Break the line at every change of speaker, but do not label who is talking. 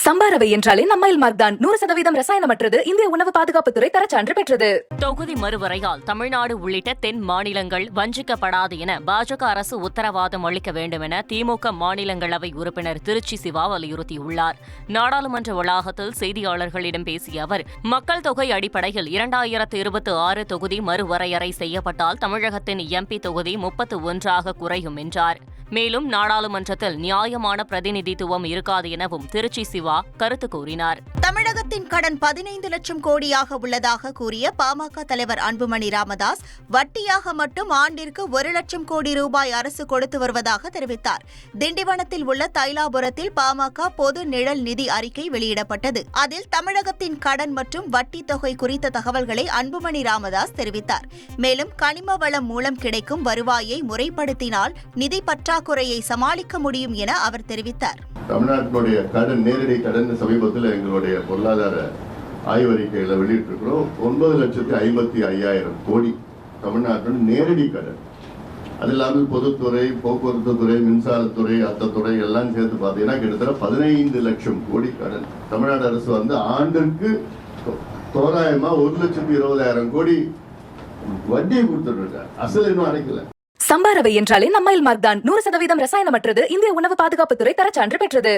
சம்பாரவை என்றாலே நம்மைல் மார்க் தான். 100% ரசாயனமற்றது. இந்திய உணவு பாதுகாப்புத்துறை தரச்சான்று பெற்றது.
தொகுதி மறுவரையால் தமிழ்நாடு உள்ளிட்ட தென் மாநிலங்கள் வஞ்சிக்கப்படாது என பாஜக அரசு உத்தரவாதம் அளிக்க வேண்டும் என திமுக மாநிலங்களவை உறுப்பினர் திருச்சி சிவா வலியுறுத்தியுள்ளார். நாடாளுமன்ற வளாகத்தில் செய்தியாளர்களிடம் பேசிய அவர், மக்கள் தொகை அடிப்படையில் 2026 தொகுதி மறுவரையறை செய்யப்பட்டால் தமிழகத்தின் எம்பி தொகுதி 31ஆக குறையும் என்றார். மேலும் நாடாளுமன்றத்தில் நியாயமான பிரதிநிதித்துவம் இருக்காது எனவும் திருச்சி சிவா கருத்து கூறினார்.
தமிழகத்தின் கடன் 15 லட்சம் கோடியாக உள்ளதாக கூறிய பாமக தலைவர் அன்புமணி ராமதாஸ், வட்டியாக மட்டும் ஆண்டிற்கு 1 லட்சம் கோடி ரூபாய் அரசு கொடுத்து வருவதாக தெரிவித்தார். திண்டிவனத்தில் உள்ள தைலாபுரத்தில் பாமக பொது நிழல் நிதி அறிக்கை வெளியிடப்பட்டது. அதில் தமிழகத்தின் கடன் மற்றும் வட்டி தொகை குறித்த தகவல்களை அன்புமணி ராமதாஸ் தெரிவித்தார். மேலும் கனிம வளம் மூலம் கிடைக்கும் வருவாயை முறைப்படுத்தினால் நிதி பற்றாக்குறையை சமாளிக்க முடியும் என அவர் தெரிவித்தார்.
தமிழ்நாட்டினுடைய கடன், நேரடி கடன் சமீபத்தில் எங்களுடைய பொருளாதார ஆய்வறிக்கைகளை வெளியிட்டிருக்கிறோம். 9,55,000 கோடி தமிழ்நாட்டின் நேரடி கடன். அது இல்லாமல் பொதுத்துறை, போக்குவரத்து துறை, மின்சாரத்துறை, அத்தத்துறை எல்லாம் சேர்த்து பார்த்தீங்கன்னா கிட்டத்தட்ட 15 லட்சம் கோடி கடன். தமிழ்நாடு அரசு ஆண்டிற்கு தோராயமா 1,20,000 கோடி வட்டியை கொடுத்துட்டு இருக்காங்க. அசல் இன்னும் அடைக்கல.
சம்பாரவை என்றாலே நம்மைல் மார்க் தான். 100% ரசாயனமற்றது. இந்திய உணவு பாதுகாப்புத்துறை தரச்சான்று பெற்றது.